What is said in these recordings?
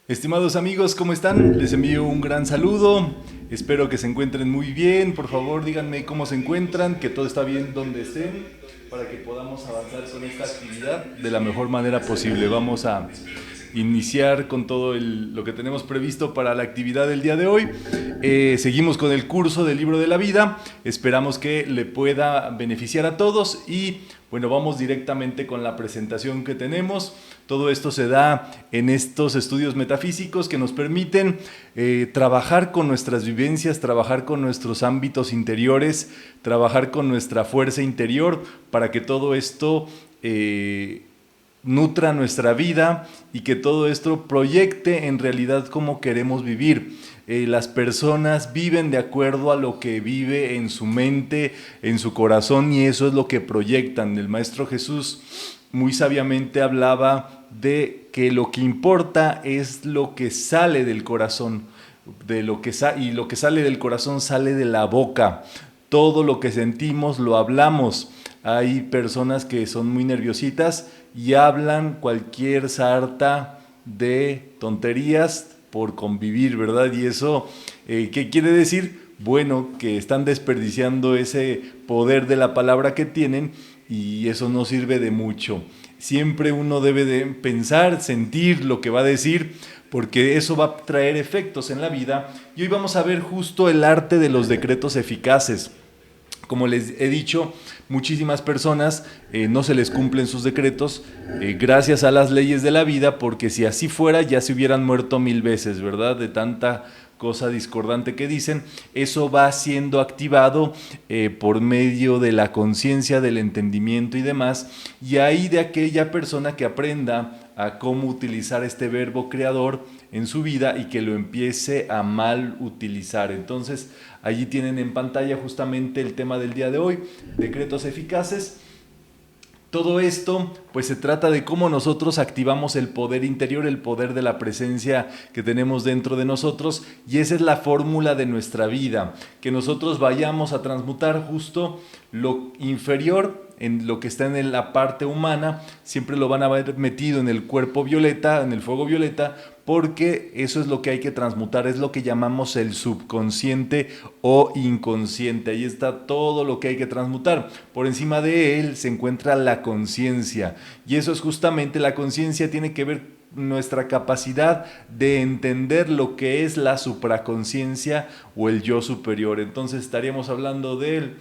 Estimados amigos, ¿cómo están? Les envío un gran saludo. Espero que se encuentren muy bien. Por favor, díganme cómo se encuentran, que todo está bien donde estén, para que podamos avanzar con esta actividad de la mejor manera posible. Vamos a iniciar con todo lo que tenemos previsto para la actividad del día de hoy. Seguimos con el curso del Libro de la Vida. Esperamos que le pueda beneficiar a todos y bueno, vamos directamente con la presentación que tenemos. Todo esto se da en estos estudios metafísicos que nos permiten trabajar con nuestras vivencias, trabajar con nuestros ámbitos interiores, trabajar con nuestra fuerza interior para que todo esto nutra nuestra vida y que todo esto proyecte en realidad cómo queremos vivir. Las personas viven de acuerdo a lo que vive en su mente, en su corazón, y eso es lo que proyectan. El Maestro Jesús muy sabiamente hablaba de que lo que importa es lo que sale del corazón, y lo que sale del corazón sale de la boca. Todo lo que sentimos lo hablamos. Hay personas que son muy nerviositas y hablan cualquier sarta de tonterías por convivir, ¿verdad? Y eso, ¿qué quiere decir? Bueno, que están desperdiciando ese poder de la palabra que tienen y eso no sirve de mucho. Siempre uno debe de pensar, sentir lo que va a decir, porque eso va a traer efectos en la vida. Y hoy vamos a ver justo el arte de los decretos eficaces. Como les he dicho, muchísimas personas no se les cumplen sus decretos gracias a las leyes de la vida, porque si así fuera ya se hubieran muerto 1000 veces, ¿verdad? De tanta cosa discordante que dicen. Eso va siendo activado por medio de la conciencia, del entendimiento y demás, y ahí de aquella persona que aprenda a cómo utilizar este verbo creador en su vida y que lo empiece a mal utilizar. Entonces, allí tienen en pantalla justamente el tema del día de hoy, decretos eficaces. Todo esto, pues se trata de cómo nosotros activamos el poder interior, el poder de la presencia que tenemos dentro de nosotros, y esa es la fórmula de nuestra vida, que nosotros vayamos a transmutar justo lo inferior en lo que está en la parte humana. Siempre lo van a ver metido en el cuerpo violeta, en el fuego violeta, porque eso es lo que hay que transmutar, es lo que llamamos el subconsciente o inconsciente. Ahí está todo lo que hay que transmutar. Por encima de él se encuentra la conciencia, y eso es justamente, la conciencia tiene que ver nuestra capacidad de entender lo que es la supraconciencia o el yo superior. Entonces estaríamos hablando del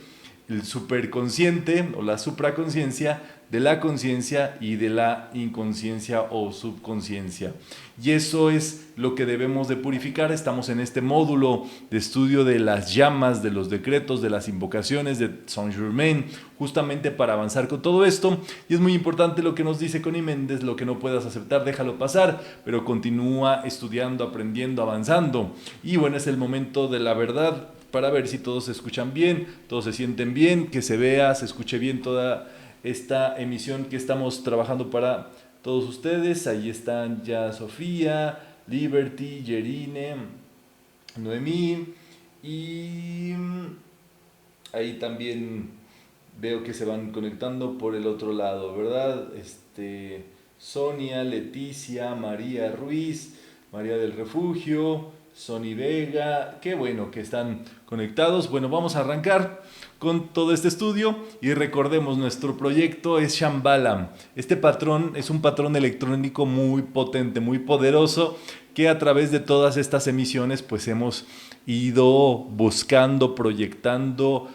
superconsciente o la supraconciencia, de la conciencia y de la inconsciencia o subconsciencia. Y eso es lo que debemos de purificar. Estamos en este módulo de estudio de las llamas, de los decretos, de las invocaciones de Saint Germain, justamente para avanzar con todo esto. Y es muy importante lo que nos dice Connie Méndez: lo que no puedas aceptar, déjalo pasar, pero continúa estudiando, aprendiendo, avanzando. Y bueno, es el momento de la verdad, para ver si todos se escuchan bien, todos se sienten bien, que se vea, se escuche bien toda esta emisión que estamos trabajando para todos ustedes. Ahí están ya Sofía, Liberty, Yerine, Noemí, y ahí también veo que se van conectando por el otro lado, ¿verdad? Sonia, Leticia, María Ruiz, María del Refugio, Sony Vega. Qué bueno que están conectados. Bueno, vamos a arrancar con todo este estudio y recordemos, nuestro proyecto es Shambhala. Este patrón es un patrón electrónico muy potente, muy poderoso, que a través de todas estas emisiones pues hemos ido buscando, proyectando,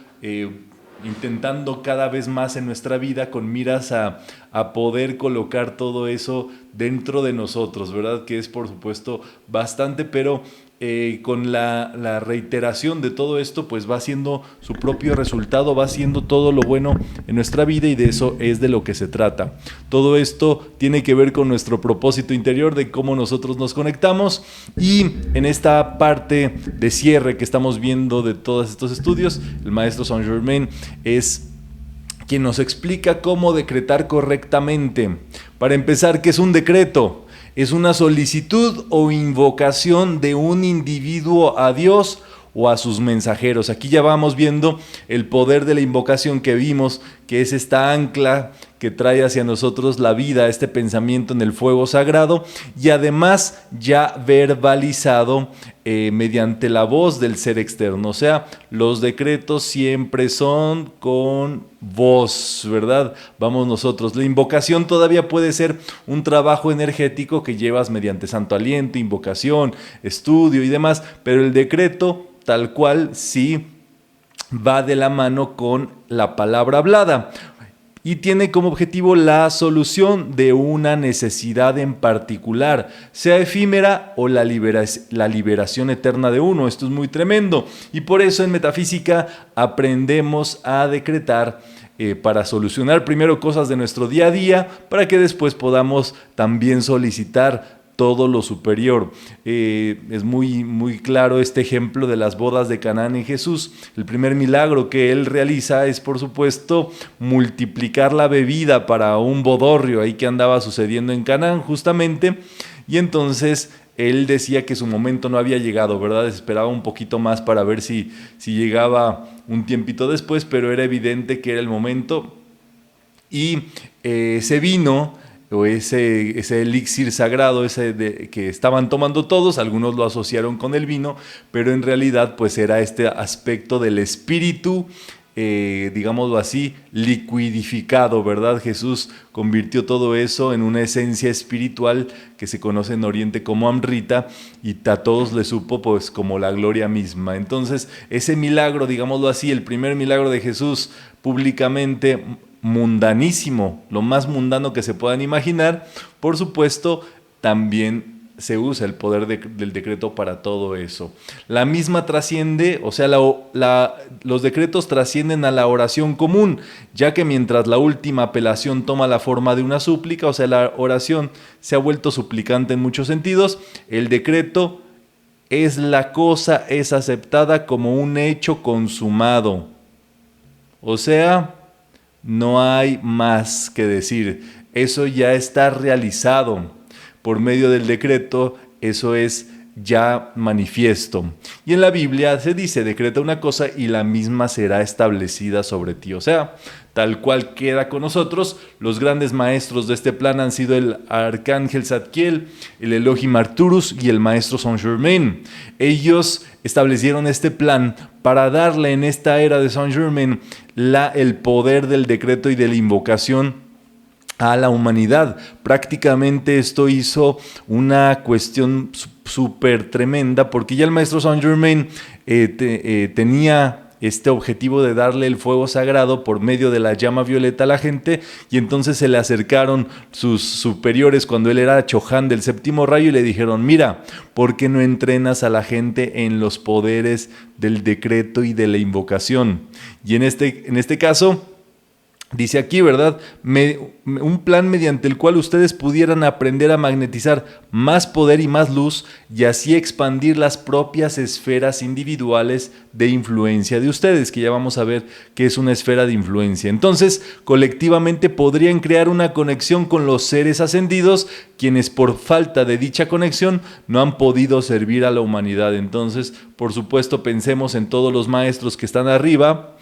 intentando cada vez más en nuestra vida, con miras a poder colocar todo eso dentro de nosotros, ¿verdad? Que es por supuesto bastante, pero con la reiteración de todo esto, pues va haciendo su propio resultado, va haciendo todo lo bueno en nuestra vida, y de eso es de lo que se trata. Todo esto tiene que ver con nuestro propósito interior, de cómo nosotros nos conectamos, y en esta parte de cierre que estamos viendo de todos estos estudios, el maestro Saint Germain es quien nos explica cómo decretar correctamente. Para empezar, ¿qué es un decreto? Es una solicitud o invocación de un individuo a Dios o a sus mensajeros. Aquí ya vamos viendo el poder de la invocación que vimos, que es esta ancla que trae hacia nosotros la vida, este pensamiento en el fuego sagrado, y además ya verbalizado mediante la voz del ser externo. O sea, los decretos siempre son con voz, ¿verdad? Vamos nosotros. La invocación todavía puede ser un trabajo energético que llevas mediante santo aliento, invocación, estudio y demás, pero el decreto tal cual sí va de la mano con la palabra hablada y tiene como objetivo la solución de una necesidad en particular, sea efímera o la liberación eterna de uno. Esto es muy tremendo y por eso en metafísica aprendemos a decretar para solucionar primero cosas de nuestro día a día, para que después podamos también solicitar todo lo superior. Es muy claro este ejemplo de las bodas de Canaán en Jesús. El primer milagro que él realiza es, por supuesto, multiplicar la bebida para un bodorrio ahí que andaba sucediendo en Canaán justamente, y entonces él decía que su momento no había llegado, ¿verdad? Esperaba un poquito más para ver si llegaba un tiempito después, pero era evidente que era el momento, y ese vino o ese elixir sagrado que estaban tomando todos, algunos lo asociaron con el vino, pero en realidad pues era este aspecto del espíritu, digámoslo así, liquidificado, ¿verdad? Jesús convirtió todo eso en una esencia espiritual que se conoce en Oriente como Amrita, y a todos les supo pues como la gloria misma. Entonces ese milagro, digámoslo así, el primer milagro de Jesús públicamente, mundanísimo, lo más mundano que se puedan imaginar, por supuesto, también se usa el poder del decreto para todo eso. La misma trasciende, o sea, los decretos trascienden a la oración común, ya que mientras la última apelación toma la forma de una súplica, o sea, la oración se ha vuelto suplicante en muchos sentidos, el decreto es aceptada como un hecho consumado. O sea, no hay más que decir, eso ya está realizado por medio del decreto, eso es ya manifiesto. Y en la Biblia se dice, decreta una cosa y la misma será establecida sobre ti. O sea, tal cual queda con nosotros. Los grandes maestros de este plan han sido el arcángel Zadkiel, el Elohim Arturus y el maestro Saint Germain. Ellos establecieron este plan para darle en esta era de Saint Germain el poder del decreto y de la invocación a la humanidad. Prácticamente esto hizo una cuestión súper tremenda, porque ya el maestro Saint Germain tenía este objetivo de darle el fuego sagrado por medio de la llama violeta a la gente, y entonces se le acercaron sus superiores cuando él era Chohan del séptimo rayo y le dijeron, mira, ¿por qué no entrenas a la gente en los poderes del decreto y de la invocación? Y en este caso dice aquí, ¿verdad? Un plan mediante el cual ustedes pudieran aprender a magnetizar más poder y más luz, y así expandir las propias esferas individuales de influencia de ustedes, que ya vamos a ver qué es una esfera de influencia. Entonces, colectivamente podrían crear una conexión con los seres ascendidos, quienes por falta de dicha conexión no han podido servir a la humanidad. Entonces, por supuesto, pensemos en todos los maestros que están arriba,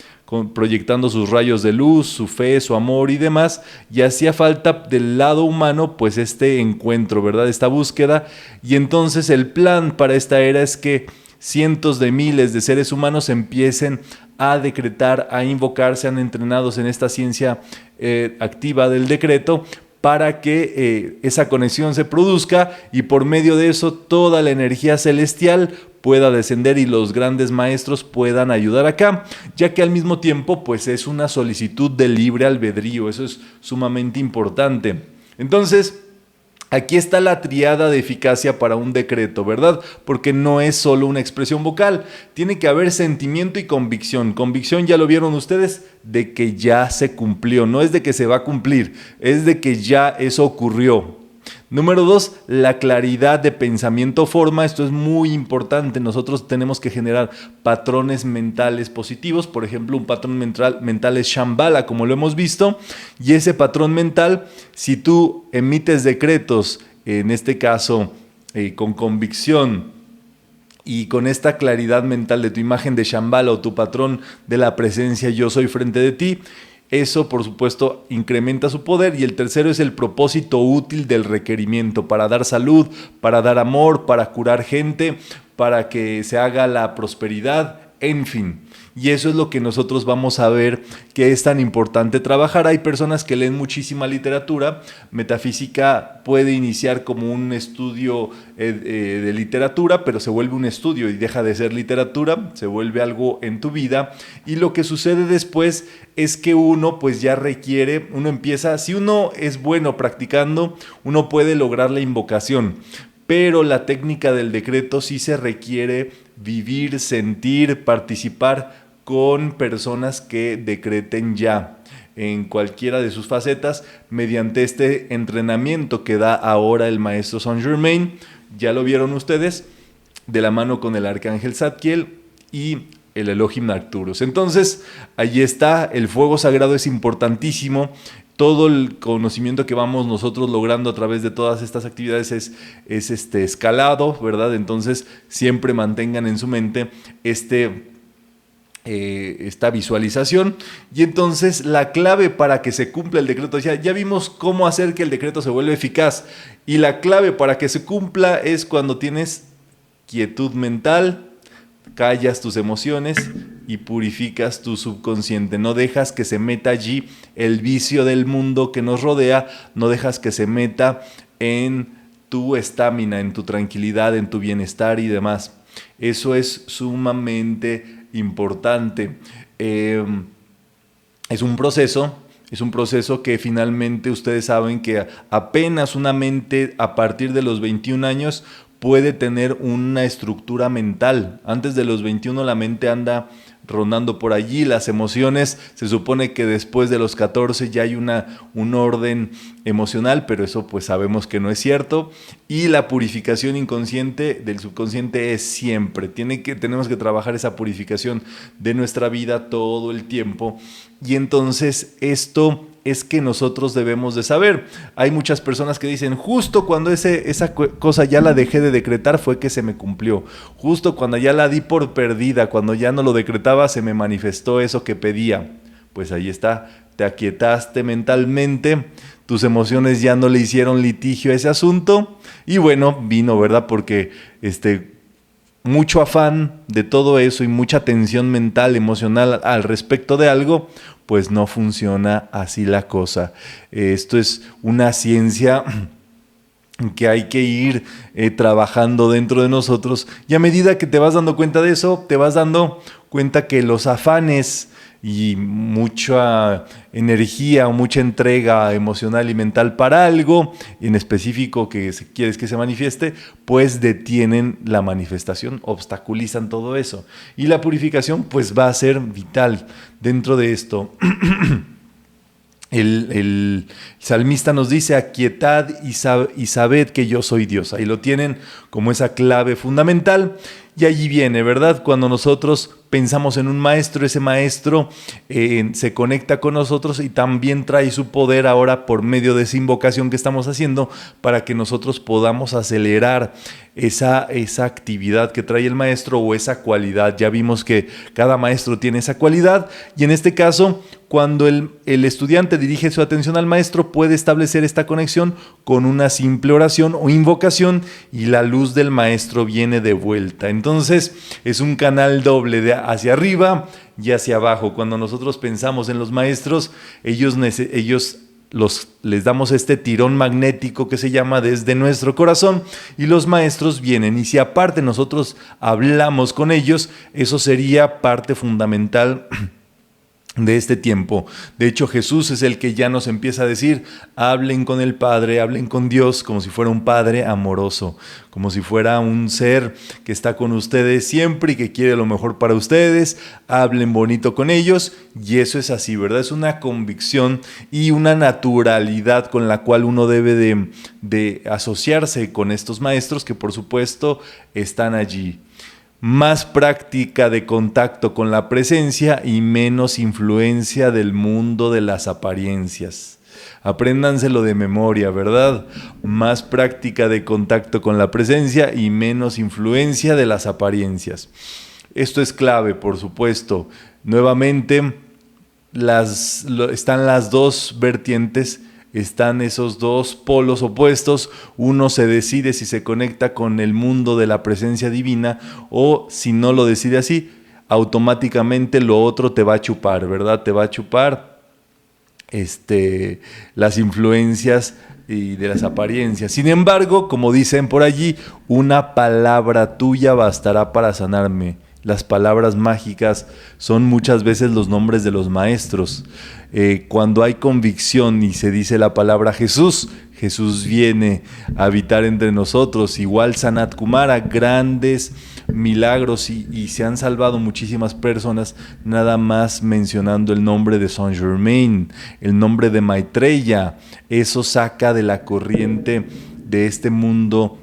proyectando sus rayos de luz, su fe, su amor y demás, y hacía falta del lado humano pues este encuentro, ¿verdad? Esta búsqueda, y entonces el plan para esta era es que cientos de miles de seres humanos empiecen a decretar, a invocar, sean entrenados en esta ciencia activa del decreto, para que esa conexión se produzca, y por medio de eso toda la energía celestial pueda descender y los grandes maestros puedan ayudar acá, ya que al mismo tiempo pues es una solicitud de libre albedrío. Eso es sumamente importante. Entonces, aquí está la triada de eficacia para un decreto, ¿verdad? Porque no es solo una expresión vocal, tiene que haber sentimiento y convicción. Convicción, ya lo vieron ustedes, de que ya se cumplió, no es de que se va a cumplir, es de que ya eso ocurrió. Número 2, la claridad de pensamiento forma. Esto es muy importante. Nosotros tenemos que generar patrones mentales positivos. Por ejemplo, un patrón mental es Shambhala, como lo hemos visto. Y ese patrón mental, si tú emites decretos, en este caso con convicción y con esta claridad mental de tu imagen de Shambhala o tu patrón de la presencia yo soy frente de ti, Eso, por supuesto, incrementa su poder. Y el tercero es el propósito útil del requerimiento, para dar salud, para dar amor, para curar gente, para que se haga la prosperidad, en fin. Y eso es lo que nosotros vamos a ver que es tan importante trabajar. Hay personas que leen muchísima literatura. Metafísica puede iniciar como un estudio de literatura, pero se vuelve un estudio y deja de ser literatura, se vuelve algo en tu vida. Y lo que sucede después es que uno pues ya requiere, uno empieza, si uno es bueno practicando, uno puede lograr la invocación. Pero la técnica del decreto sí se requiere vivir, sentir, participar con personas que decreten ya en cualquiera de sus facetas mediante este entrenamiento que da ahora el maestro Saint Germain. Ya lo vieron ustedes, de la mano con el arcángel Zadkiel y el Elohim Arcturus. Entonces, ahí está, el fuego sagrado es importantísimo. Todo el conocimiento que vamos nosotros logrando a través de todas estas actividades es escalado, ¿verdad? Entonces, siempre mantengan en su mente esta visualización. Y entonces la clave para que se cumpla el decreto, ya vimos cómo hacer que el decreto se vuelva eficaz, y la clave para que se cumpla es cuando tienes quietud mental, callas tus emociones y purificas tu subconsciente. No dejas que se meta allí el vicio del mundo que nos rodea, no dejas que se meta en tu estamina, en tu tranquilidad, en tu bienestar y demás. Eso es sumamente importante. Es un proceso que finalmente ustedes saben que apenas una mente a partir de los 21 años puede tener una estructura mental. Antes de los 21 la mente anda rondando por allí, las emociones, se supone que después de los 14 ya hay un orden emocional, pero eso pues sabemos que no es cierto. Y la purificación inconsciente del subconsciente es siempre, tenemos que trabajar esa purificación de nuestra vida todo el tiempo. Y entonces esto es que nosotros debemos de saber. Hay muchas personas que dicen, justo cuando esa cosa ya la dejé de decretar fue que se me cumplió. Justo cuando ya la di por perdida, cuando ya no lo decretaba, se me manifestó eso que pedía. Pues ahí está, te aquietaste mentalmente, tus emociones ya no le hicieron litigio a ese asunto, y bueno, vino, ¿verdad? Porque mucho afán de todo eso y mucha tensión mental, emocional al respecto de algo, pues no funciona así la cosa. Esto es una ciencia que hay que ir trabajando dentro de nosotros, y a medida que te vas dando cuenta de eso, te vas dando cuenta que los afanes y mucha energía o mucha entrega emocional y mental para algo en específico que quieres que se manifieste, pues detienen la manifestación, obstaculizan todo eso. Y la purificación pues va a ser vital dentro de esto. El salmista nos dice, aquietad y sabed que yo soy Dios. Ahí lo tienen como esa clave fundamental. Y allí viene, ¿verdad? Cuando nosotros pensamos en un maestro, ese maestro se conecta con nosotros y también trae su poder ahora por medio de esa invocación que estamos haciendo para que nosotros podamos acelerar esa actividad que trae el maestro o esa cualidad. Ya vimos que cada maestro tiene esa cualidad, y en este caso, cuando el estudiante dirige su atención al maestro, puede establecer esta conexión con una simple oración o invocación, y la luz del maestro viene de vuelta. Entonces es un canal doble de hacia arriba y hacia abajo. Cuando nosotros pensamos en los maestros, ellos les damos este tirón magnético que se llama desde nuestro corazón, y los maestros vienen, y si aparte nosotros hablamos con ellos, eso sería parte fundamental de este tiempo. De hecho, Jesús es el que ya nos empieza a decir, hablen con el Padre, hablen con Dios como si fuera un Padre amoroso, como si fuera un ser que está con ustedes siempre y que quiere lo mejor para ustedes. Hablen bonito con ellos, y eso es así, ¿verdad? Es una convicción y una naturalidad con la cual uno debe de asociarse con estos maestros que por supuesto están allí. Más práctica de contacto con la presencia y menos influencia del mundo de las apariencias. Apréndanselo de memoria, ¿verdad? Más práctica de contacto con la presencia y menos influencia de las apariencias. Esto es clave, por supuesto. Nuevamente, están las dos vertientes, están esos dos polos opuestos. Uno se decide si se conecta con el mundo de la presencia divina, o si no lo decide así, automáticamente lo otro te va a chupar, ¿verdad? Te va a chupar las influencias y de las apariencias. Sin embargo, como dicen por allí, una palabra tuya bastará para sanarme. Las palabras mágicas son muchas veces los nombres de los maestros. Cuando hay convicción y se dice la palabra Jesús, Jesús viene a habitar entre nosotros. Igual Sanat Kumara, grandes milagros, y se han salvado muchísimas personas nada más mencionando el nombre de Saint Germain, el nombre de Maitreya. Eso saca de la corriente de este mundo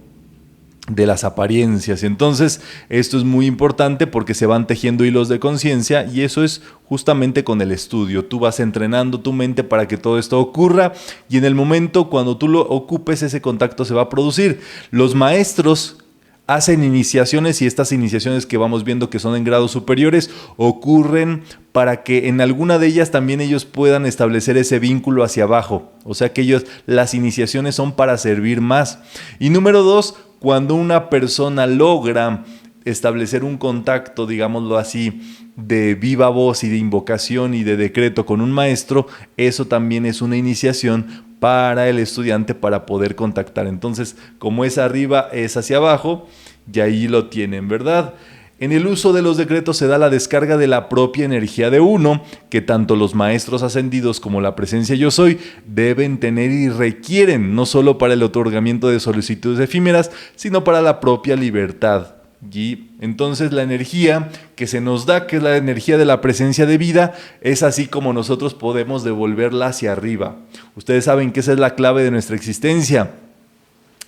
de las apariencias. Entonces, esto es muy importante porque se van tejiendo hilos de conciencia, y eso es justamente con el estudio. Tú vas entrenando tu mente para que todo esto ocurra, y en el momento cuando tú lo ocupes, ese contacto se va a producir. Los maestros hacen iniciaciones, y estas iniciaciones que vamos viendo que son en grados superiores ocurren para que en alguna de ellas también ellos puedan establecer ese vínculo hacia abajo. O sea que las iniciaciones son para servir más. Y número 2, cuando una persona logra establecer un contacto, digámoslo así, de viva voz y de invocación y de decreto con un maestro, eso también es una iniciación para el estudiante para poder contactar. Entonces, como es arriba, es hacia abajo, y ahí lo tienen, ¿verdad? En el uso de los decretos se da la descarga de la propia energía de uno, que tanto los maestros ascendidos como la presencia yo soy deben tener y requieren, no solo para el otorgamiento de solicitudes efímeras, sino para la propia libertad. Y entonces la energía que se nos da, que es la energía de la presencia de vida, es así como nosotros podemos devolverla hacia arriba. Ustedes saben que esa es la clave de nuestra existencia.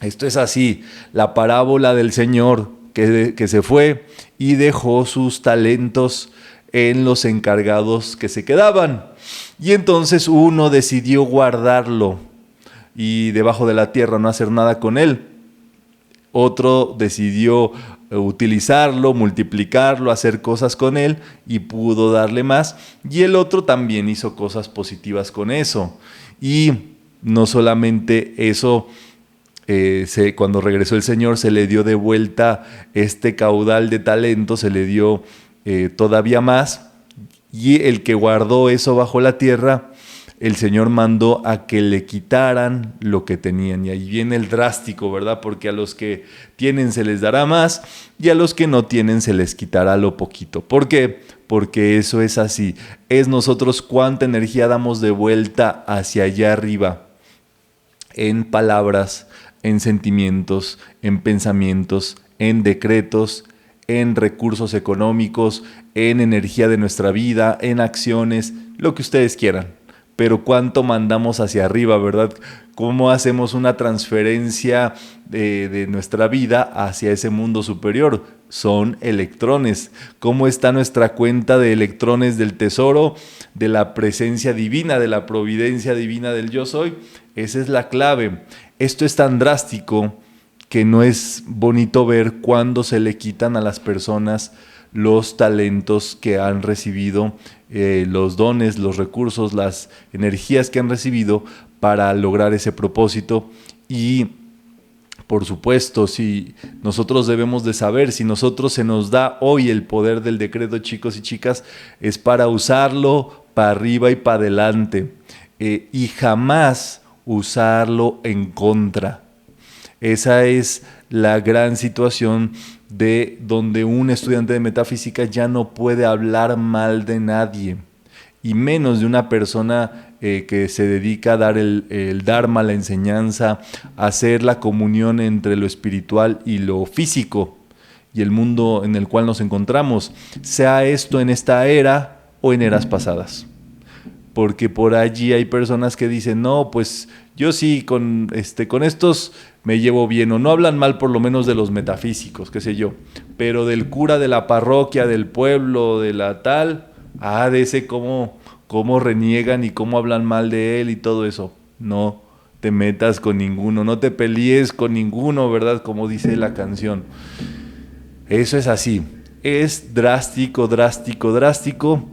Esto es así, la parábola del Señor que se fue y dejó sus talentos en los encargados que se quedaban. Y entonces uno decidió guardarlo y debajo de la tierra no hacer nada con él. Otro decidió utilizarlo, multiplicarlo, hacer cosas con él, y pudo darle más. Y el otro también hizo cosas positivas con eso. Y no solamente eso, cuando regresó el Señor se le dio de vuelta este caudal de talento, se le dio todavía más. Y el que guardó eso bajo la tierra, el Señor mandó a que le quitaran lo que tenían. Y ahí viene el drástico, ¿verdad? Porque a los que tienen se les dará más, y a los que no tienen se les quitará lo poquito. ¿Por qué? Porque eso es así. Es nosotros cuánta energía damos de vuelta hacia allá arriba, en palabras, en sentimientos, en pensamientos, en decretos, en recursos económicos, en energía de nuestra vida, en acciones, lo que ustedes quieran. Pero cuánto mandamos hacia arriba, ¿verdad? ¿Cómo hacemos una transferencia de nuestra vida hacia ese mundo superior? Son electrones. ¿Cómo está nuestra cuenta de electrones del tesoro, de la presencia divina, de la providencia divina del yo soy? Esa es la clave. Esto es tan drástico que no es bonito ver cuando se le quitan a las personas los talentos que han recibido, los dones, los recursos, las energías que han recibido para lograr ese propósito. Y por supuesto, si nosotros debemos de saber, si nosotros se nos da hoy el poder del decreto, chicos y chicas, es para usarlo para arriba y para adelante, y jamás usarlo en contra. Esa es la gran situación de donde un estudiante de metafísica ya no puede hablar mal de nadie, y menos de una persona que se dedica a dar el Dharma, la enseñanza, a hacer la comunión entre lo espiritual y lo físico y el mundo en el cual nos encontramos, sea esto en esta era o en eras pasadas. Porque por allí hay personas que dicen, no, pues yo sí, con estos me llevo bien, o no hablan mal por lo menos de los metafísicos, qué sé yo, pero del cura de la parroquia, del pueblo, de la tal, de ese cómo reniegan y cómo hablan mal de él y todo eso. No te metas con ninguno, no te pelees con ninguno, ¿verdad? Como dice la canción. Eso es así, es drástico, drástico, drástico,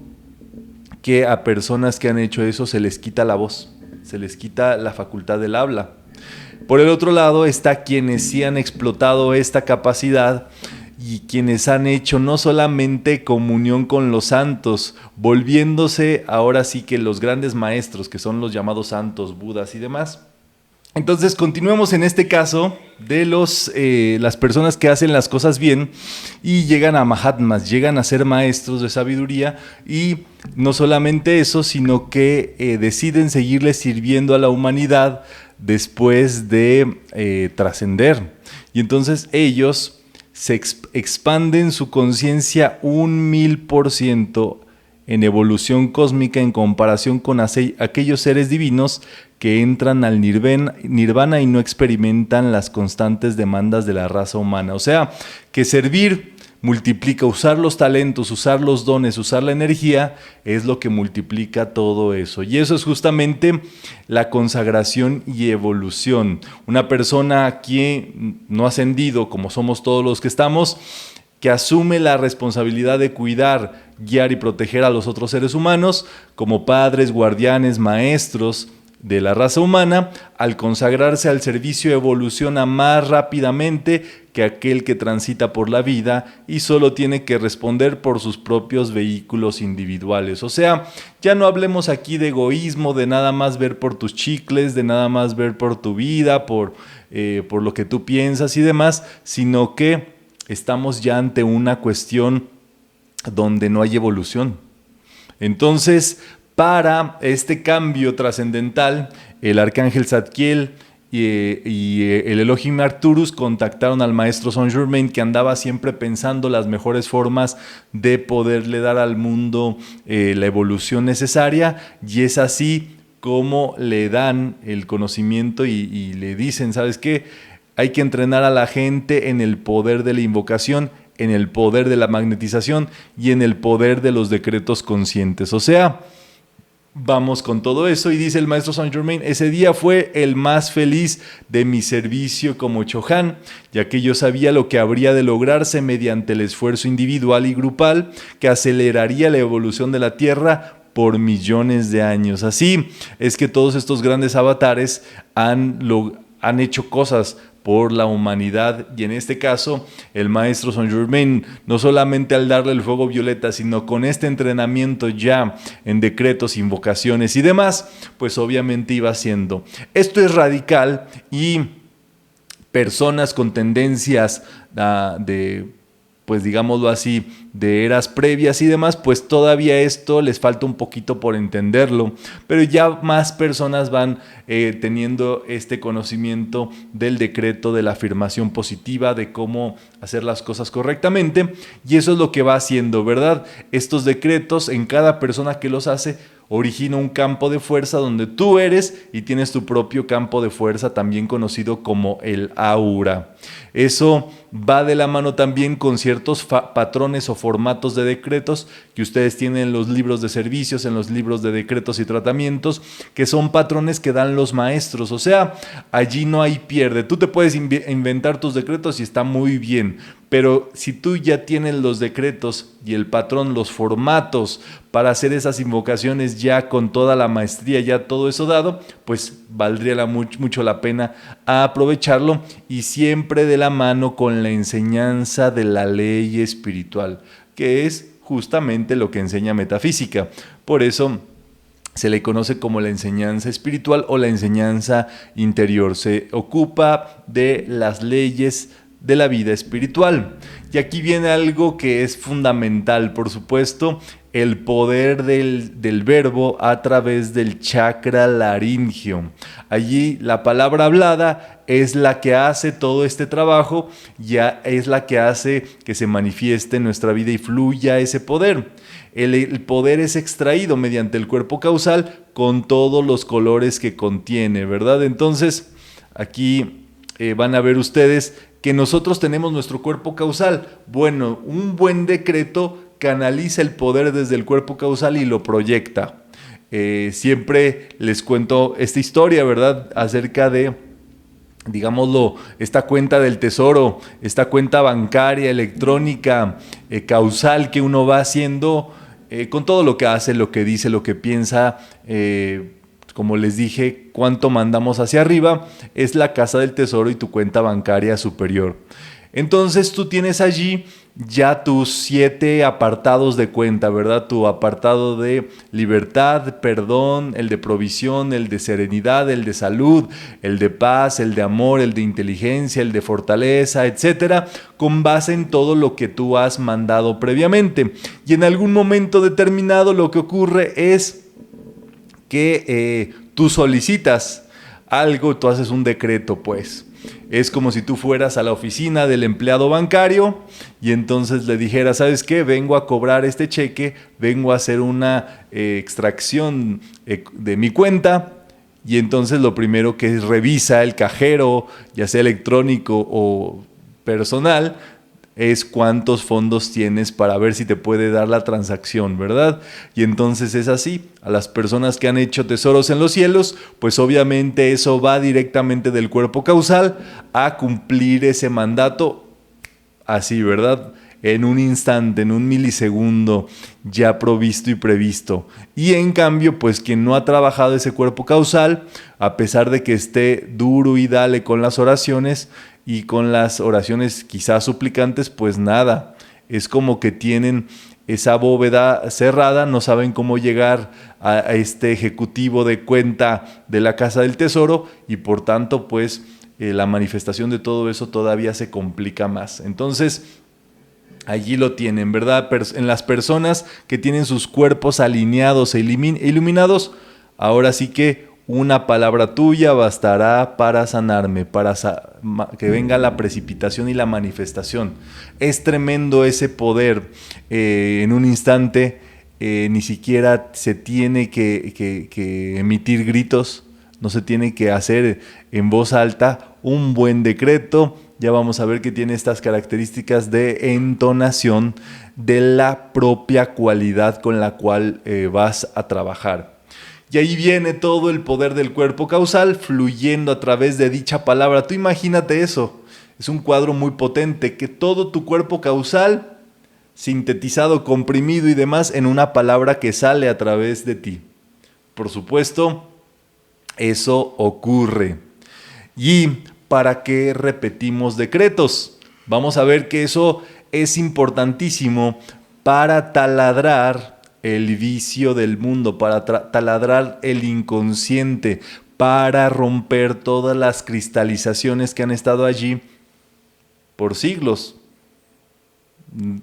que a personas que han hecho eso se les quita la voz, se les quita la facultad del habla. Por el otro lado está quienes sí han explotado esta capacidad y quienes han hecho no solamente comunión con los santos, volviéndose ahora sí que los grandes maestros, que son los llamados santos, budas y demás. Entonces continuemos en este caso de las personas que hacen las cosas bien y llegan a Mahatmas, llegan a ser maestros de sabiduría, y no solamente eso, sino que deciden seguirle sirviendo a la humanidad después de trascender. Y entonces ellos se expanden su conciencia 1000% en evolución cósmica en comparación con aquellos seres divinos que entran al nirvana y no experimentan las constantes demandas de la raza humana. O sea, que servir multiplica, usar los talentos, usar los dones, usar la energía, es lo que multiplica todo eso. Y eso es justamente la consagración y evolución. Una persona que no ha ascendido, como somos todos los que estamos, que asume la responsabilidad de cuidar, guiar y proteger a los otros seres humanos, como padres, guardianes, maestros de la raza humana, al consagrarse al servicio evoluciona más rápidamente que aquel que transita por la vida y solo tiene que responder por sus propios vehículos individuales. O sea, ya no hablemos aquí de egoísmo, de nada más ver por tus chicles, de nada más ver por tu vida, por lo que tú piensas y demás, sino que estamos ya ante una cuestión donde no hay evolución. Entonces, para este cambio trascendental, el arcángel Zadkiel y el Elohim Arcturus contactaron al maestro Saint Germain, que andaba siempre pensando las mejores formas de poderle dar al mundo la evolución necesaria, y es así como le dan el conocimiento y le dicen, ¿sabes qué? Hay que entrenar a la gente en el poder de la invocación, en el poder de la magnetización y en el poder de los decretos conscientes. O sea, vamos con todo eso, y dice el maestro Saint Germain: ese día fue el más feliz de mi servicio como Chohan, ya que yo sabía lo que habría de lograrse mediante el esfuerzo individual y grupal que aceleraría la evolución de la Tierra por millones de años. Así es que todos estos grandes avatares han hecho cosas por la humanidad, y en este caso el maestro Saint Germain, no solamente al darle el fuego violeta, sino con este entrenamiento ya en decretos, invocaciones y demás, pues obviamente iba haciendo. Esto es radical, y personas con tendencias pues digámoslo así, de eras previas y demás, pues todavía esto les falta un poquito por entenderlo, pero ya más personas van teniendo este conocimiento del decreto, de la afirmación positiva, de cómo hacer las cosas correctamente, y eso es lo que va haciendo, ¿verdad? Estos decretos, en cada persona que los hace, origina un campo de fuerza donde tú eres y tienes tu propio campo de fuerza, también conocido como el aura. Eso va de la mano también con ciertos patrones o formatos de decretos que ustedes tienen en los libros de servicios, en los libros de decretos y tratamientos, que son patrones que dan los maestros. O sea, allí no hay pierde. Tú te puedes inventar tus decretos y está muy bien, pero si tú ya tienes los decretos y el patrón, los formatos para hacer esas invocaciones ya con toda la maestría, ya todo eso dado, pues valdría mucho la pena aprovecharlo, y siempre de la mano con la enseñanza de la ley espiritual, que es justamente lo que enseña metafísica. Por eso se le conoce como la enseñanza espiritual o la enseñanza interior. Se ocupa de las leyes de la vida espiritual. Y aquí viene algo que es fundamental, por supuesto, el poder del verbo a través del chakra laringio. Allí la palabra hablada es la que hace todo este trabajo, ya es la que hace que se manifieste en nuestra vida y fluya ese poder. El poder es extraído mediante el cuerpo causal con todos los colores que contiene, ¿verdad? Entonces, aquí van a ver ustedes que nosotros tenemos nuestro cuerpo causal. Bueno, un buen decreto canaliza el poder desde el cuerpo causal y lo proyecta. Siempre les cuento esta historia, ¿verdad? Acerca de, digámoslo, esta cuenta del tesoro, esta cuenta bancaria, electrónica, causal que uno va haciendo con todo lo que hace, lo que dice, lo que piensa, como les dije, cuánto mandamos hacia arriba, es la casa del tesoro y tu cuenta bancaria superior. Entonces tú tienes allí ya tus 7 apartados de cuenta, ¿verdad? Tu apartado de libertad, perdón, el de provisión, el de serenidad, el de salud, el de paz, el de amor, el de inteligencia, el de fortaleza, etcétera, con base en todo lo que tú has mandado previamente. Y en algún momento determinado lo que ocurre es que tú solicitas algo, tú haces un decreto, pues. Es como si tú fueras a la oficina del empleado bancario y entonces le dijeras, ¿sabes qué? Vengo a cobrar este cheque, vengo a hacer una extracción de mi cuenta, y entonces lo primero que revisa el cajero, ya sea electrónico o personal, es cuántos fondos tienes para ver si te puede dar la transacción, ¿verdad? Y entonces es así. A las personas que han hecho tesoros en los cielos, pues obviamente eso va directamente del cuerpo causal a cumplir ese mandato así, ¿verdad? En un instante, en un milisegundo, ya provisto y previsto. Y en cambio, pues quien no ha trabajado ese cuerpo causal, a pesar de que esté duro y dale con las oraciones, y con las oraciones quizás suplicantes, pues nada, es como que tienen esa bóveda cerrada, no saben cómo llegar a este ejecutivo de cuenta de la Casa del Tesoro, y por tanto pues la manifestación de todo eso todavía se complica más. Entonces allí lo tienen, ¿verdad? En las personas que tienen sus cuerpos alineados e iluminados, ahora sí que una palabra tuya bastará para sanarme, para que venga la precipitación y la manifestación. Es tremendo ese poder. En un instante ni siquiera se tiene que emitir gritos, no se tiene que hacer en voz alta un buen decreto. Ya vamos a ver que tiene estas características de entonación de la propia cualidad con la cual vas a trabajar. Y ahí viene todo el poder del cuerpo causal fluyendo a través de dicha palabra. Tú imagínate eso. Es un cuadro muy potente, que todo tu cuerpo causal, sintetizado, comprimido y demás, en una palabra que sale a través de ti. Por supuesto, eso ocurre. ¿Y para qué repetimos decretos? Vamos a ver que eso es importantísimo para taladrar el vicio del mundo, para taladrar el inconsciente, para romper todas las cristalizaciones que han estado allí por siglos.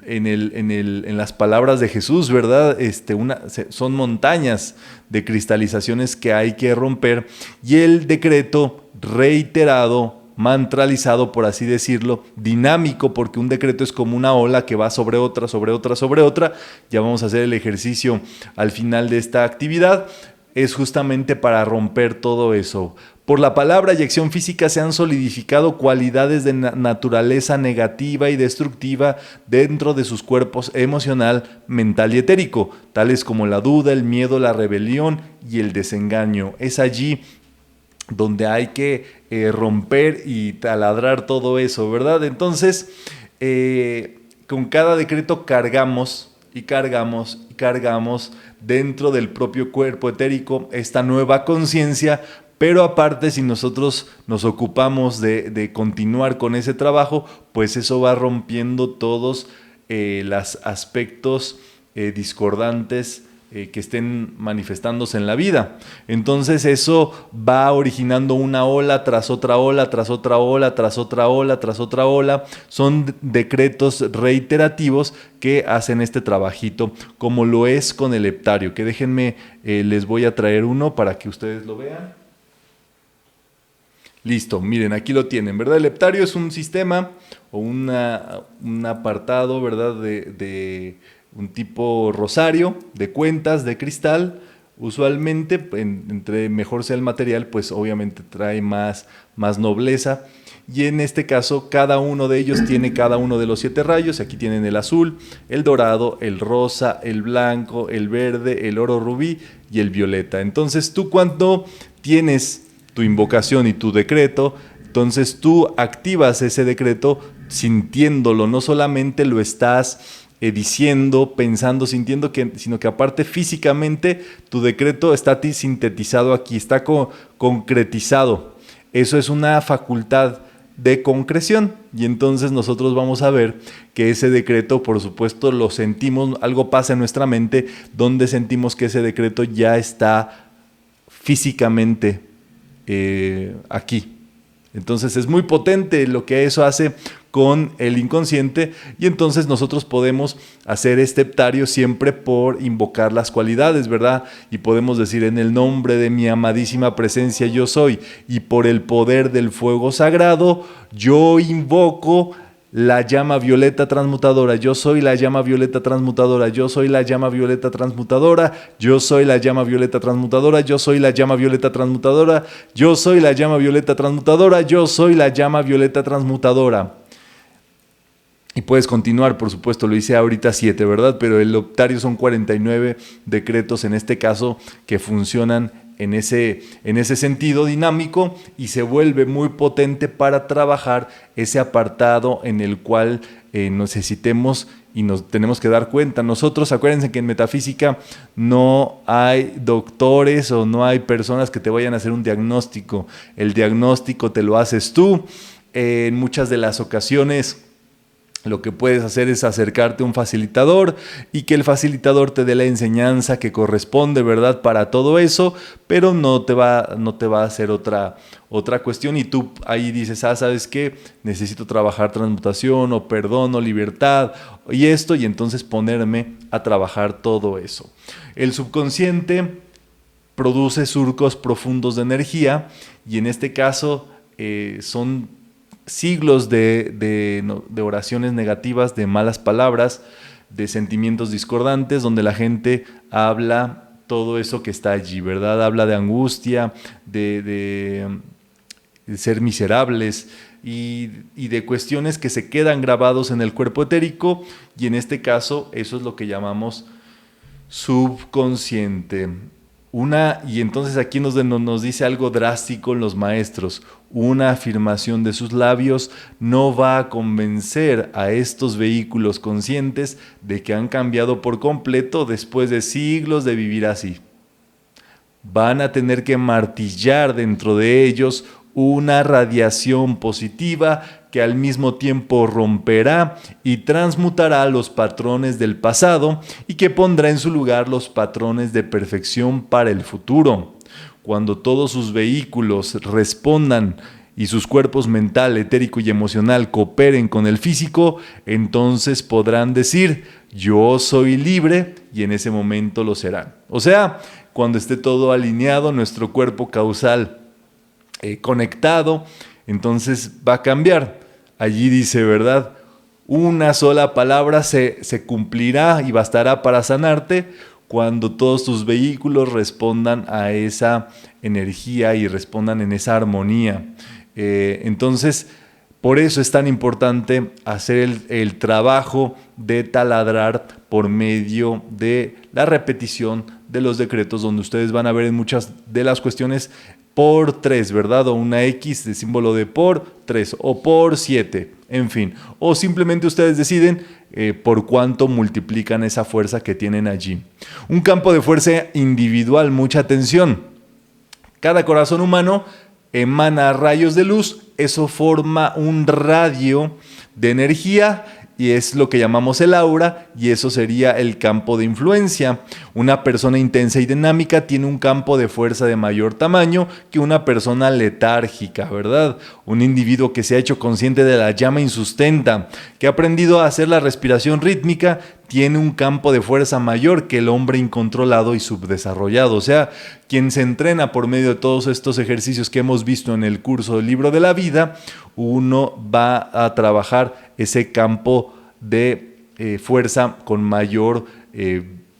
En las palabras de Jesús, ¿verdad? Son montañas de cristalizaciones que hay que romper, y el decreto reiterado, mantralizado, por así decirlo, dinámico, porque un decreto es como una ola que va sobre otra, sobre otra, sobre otra. Ya vamos a hacer el ejercicio al final de esta actividad. Es justamente para romper todo eso. Por la palabra y acción física se han solidificado cualidades de naturaleza negativa y destructiva dentro de sus cuerpos emocional, mental y etérico, tales como la duda, el miedo, la rebelión y el desengaño. Es allí donde hay que romper y taladrar todo eso, ¿verdad? Entonces, con cada decreto cargamos y cargamos y cargamos dentro del propio cuerpo etérico esta nueva conciencia, pero aparte, si nosotros nos ocupamos de continuar con ese trabajo, pues eso va rompiendo todos los aspectos discordantes que estén manifestándose en la vida. Entonces eso va originando una ola tras otra ola, tras otra ola, tras otra ola, tras otra ola. Son decretos reiterativos que hacen este trabajito, como lo es con el heptario, que déjenme, les voy a traer uno para que ustedes lo vean. Listo, miren, aquí lo tienen, ¿verdad? El heptario es un sistema o un apartado, ¿verdad? De un tipo rosario de cuentas de cristal. Usualmente, entre mejor sea el material, pues obviamente trae más nobleza. Y en este caso, cada uno de ellos tiene cada uno de los 7 rayos. Aquí tienen el azul, el dorado, el rosa, el blanco, el verde, el oro rubí y el violeta. Entonces, tú cuando tienes tu invocación y tu decreto, entonces tú activas ese decreto sintiéndolo, no solamente lo estás diciendo, pensando, sintiendo, sino que aparte físicamente tu decreto está sintetizado aquí, está concretizado. Eso es una facultad de concreción, y entonces nosotros vamos a ver que ese decreto, por supuesto, lo sentimos, algo pasa en nuestra mente donde sentimos que ese decreto ya está físicamente aquí. Entonces es muy potente lo que eso hace con el inconsciente, y entonces nosotros podemos hacer este heptario siempre por invocar las cualidades, ¿verdad? Y podemos decir: en el nombre de mi amadísima presencia yo soy, y por el poder del fuego sagrado, yo invoco la llama violeta transmutadora. Yo soy la llama violeta transmutadora. Yo soy la llama violeta transmutadora. Yo soy la llama violeta transmutadora. Yo soy la llama violeta transmutadora. Yo soy la llama violeta transmutadora. Yo soy la llama violeta transmutadora. Y puedes continuar, por supuesto, lo hice ahorita 7, ¿verdad? Pero el heptario son 49 decretos en este caso que funcionan en ese sentido dinámico, y se vuelve muy potente para trabajar ese apartado en el cual necesitemos y nos tenemos que dar cuenta. Nosotros, acuérdense que en metafísica no hay doctores o no hay personas que te vayan a hacer un diagnóstico. El diagnóstico te lo haces tú. En muchas de las ocasiones lo que puedes hacer es acercarte a un facilitador y que el facilitador te dé la enseñanza que corresponde, ¿verdad?, para todo eso, pero no te va a hacer otra cuestión, y tú ahí dices: ¿sabes qué? Necesito trabajar transmutación o perdón o libertad y esto, y entonces ponerme a trabajar todo eso. El subconsciente produce surcos profundos de energía, y en este caso son siglos de oraciones negativas, de malas palabras, de sentimientos discordantes, donde la gente habla todo eso que está allí, ¿verdad? Habla de angustia, de ser miserables y de cuestiones que se quedan grabados en el cuerpo etérico, y en este caso eso es lo que llamamos subconsciente. Y entonces aquí nos dice algo drástico en los maestros: una afirmación de sus labios no va a convencer a estos vehículos conscientes de que han cambiado por completo después de siglos de vivir así. Van a tener que martillar dentro de ellos una radiación positiva que al mismo tiempo romperá y transmutará los patrones del pasado, y que pondrá en su lugar los patrones de perfección para el futuro. Cuando todos sus vehículos respondan y sus cuerpos mental, etérico y emocional cooperen con el físico, entonces podrán decir: yo soy libre, y en ese momento lo serán. O sea, cuando esté todo alineado, nuestro cuerpo causal conectado, entonces va a cambiar. Allí dice, ¿verdad? Una sola palabra se cumplirá y bastará para sanarte cuando todos tus vehículos respondan a esa energía y respondan en esa armonía. Entonces, por eso es tan importante hacer el trabajo de taladrar por medio de la repetición de los decretos, donde ustedes van a ver en muchas de las cuestiones por 3, ¿verdad? O una X de símbolo de por 3 o por 7, en fin. O simplemente ustedes deciden por cuánto multiplican esa fuerza que tienen allí. Un campo de fuerza individual, mucha atención. Cada corazón humano emana rayos de luz, eso forma un radio de energía y es lo que llamamos el aura, y eso sería el campo de influencia. Una persona intensa y dinámica tiene un campo de fuerza de mayor tamaño que una persona letárgica, ¿verdad? Un individuo que se ha hecho consciente de la llama insustenta, que ha aprendido a hacer la respiración rítmica, tiene un campo de fuerza mayor que el hombre incontrolado y subdesarrollado. O sea, quien se entrena por medio de todos estos ejercicios que hemos visto en el curso del Libro de la Vida, uno va a trabajar ese campo de fuerza con mayor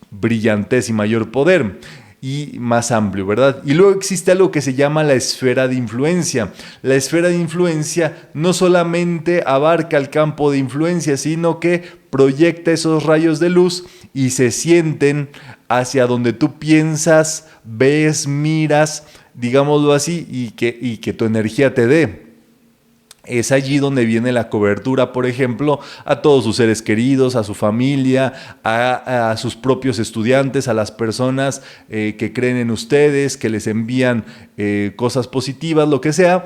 brillantez y mayor poder y más amplio, ¿verdad? Y luego existe algo que se llama la esfera de influencia. La esfera de influencia no solamente abarca el campo de influencia, sino que proyecta esos rayos de luz y se sienten hacia donde tú piensas, ves, miras, digámoslo así, y que tu energía te dé. Es allí donde viene la cobertura, por ejemplo, a todos sus seres queridos, a su familia, a sus propios estudiantes, a las personas que creen en ustedes, que les envían cosas positivas, lo que sea.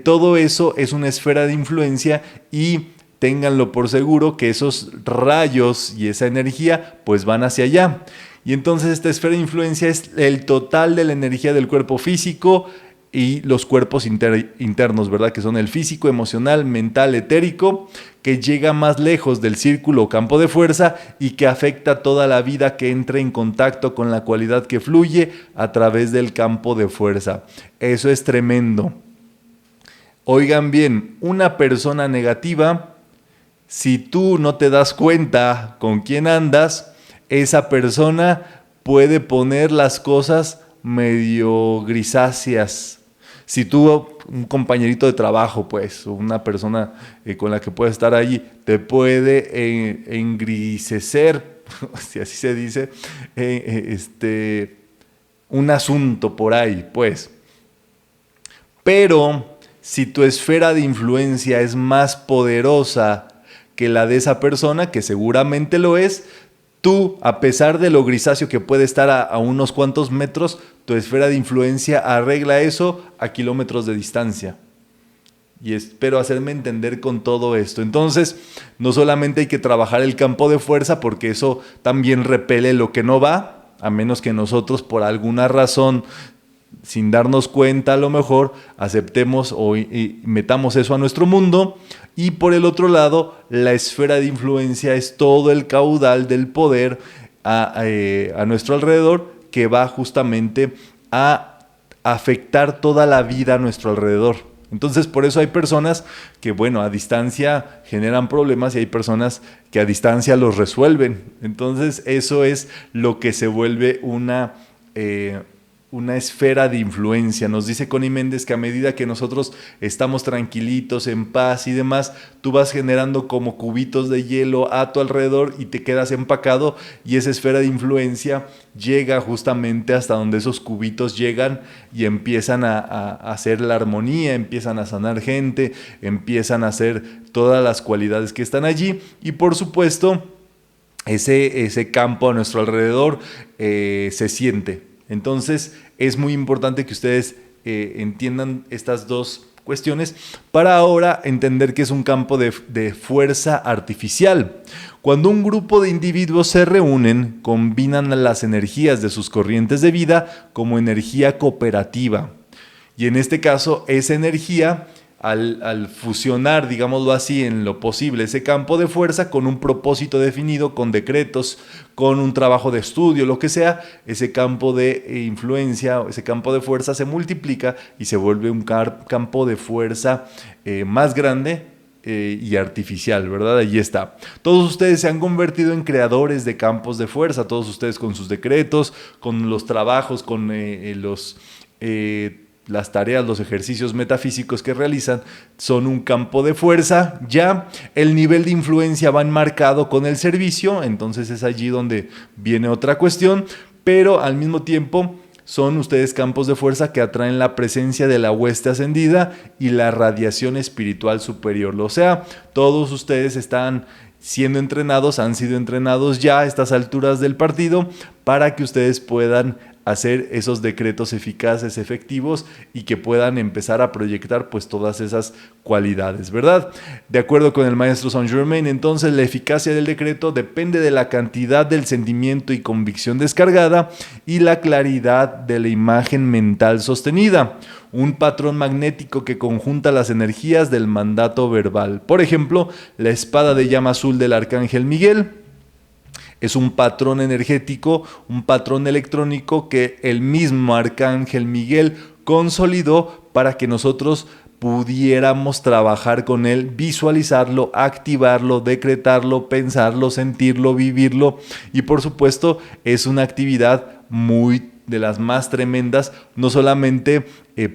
Todo eso es una esfera de influencia y ténganlo por seguro que esos rayos y esa energía pues van hacia allá. Y entonces esta esfera de influencia es el total de la energía del cuerpo físico y los cuerpos internos, ¿verdad? Que son el físico, emocional, mental, etérico, que llega más lejos del círculo o campo de fuerza y que afecta toda la vida que entra en contacto con la cualidad que fluye a través del campo de fuerza. Eso es tremendo. Oigan bien, una persona negativa, si tú no te das cuenta con quién andas, esa persona puede poner las cosas medio grisáceas. Si tú, un compañerito de trabajo, pues, o una persona con la que puedes estar allí, te puede engrisecer, si así se dice, un asunto por ahí, pues. Pero si tu esfera de influencia es más poderosa que la de esa persona, que seguramente lo es, tú, a pesar de lo grisáceo que puede estar a unos cuantos metros, tu esfera de influencia arregla eso a kilómetros de distancia. Y espero hacerme entender con todo esto. Entonces, no solamente hay que trabajar el campo de fuerza, porque eso también repele lo que no va, a menos que nosotros por alguna razón, sin darnos cuenta a lo mejor, aceptemos y metamos eso a nuestro mundo. Y por el otro lado, la esfera de influencia es todo el caudal del poder a nuestro alrededor, que va justamente a afectar toda la vida a nuestro alrededor. Entonces, por eso hay personas que, bueno, a distancia generan problemas y hay personas que a distancia los resuelven. Entonces, eso es lo que se vuelve una esfera de influencia. Nos dice Connie Méndez que a medida que nosotros estamos tranquilitos, en paz y demás, tú vas generando como cubitos de hielo a tu alrededor y te quedas empacado, y esa esfera de influencia llega justamente hasta donde esos cubitos llegan y empiezan a hacer la armonía, empiezan a sanar gente, empiezan a hacer todas las cualidades que están allí. Y por supuesto, ese campo a nuestro alrededor se siente. Entonces es muy importante que ustedes entiendan estas dos cuestiones para ahora entender que es un campo de fuerza artificial. Cuando un grupo de individuos se reúnen, combinan las energías de sus corrientes de vida como energía cooperativa. Y en este caso, esa energía, al fusionar, digámoslo así, en lo posible, ese campo de fuerza con un propósito definido, con decretos, con un trabajo de estudio, lo que sea, ese campo de influencia, ese campo de fuerza se multiplica y se vuelve un campo de fuerza más grande y artificial, ¿verdad? Allí está. Todos ustedes se han convertido en creadores de campos de fuerza, todos ustedes con sus decretos, con los trabajos, con las tareas, los ejercicios metafísicos que realizan, son un campo de fuerza. Ya el nivel de influencia va enmarcado con el servicio, entonces es allí donde viene otra cuestión, pero al mismo tiempo son ustedes campos de fuerza que atraen la presencia de la hueste ascendida y la radiación espiritual superior. O sea, todos ustedes están siendo entrenados, han sido entrenados ya a estas alturas del partido para que ustedes puedan hacer esos decretos eficaces, efectivos, y que puedan empezar a proyectar pues todas esas cualidades, ¿verdad? De acuerdo con el maestro Saint Germain, entonces la eficacia del decreto depende de la cantidad del sentimiento y convicción descargada y la claridad de la imagen mental sostenida, un patrón magnético que conjunta las energías del mandato verbal. Por ejemplo, la espada de llama azul del arcángel Miguel es un patrón energético, un patrón electrónico que el mismo arcángel Miguel consolidó para que nosotros pudiéramos trabajar con él, visualizarlo, activarlo, decretarlo, pensarlo, sentirlo, vivirlo. Y por supuesto es una actividad muy de las más tremendas, no solamente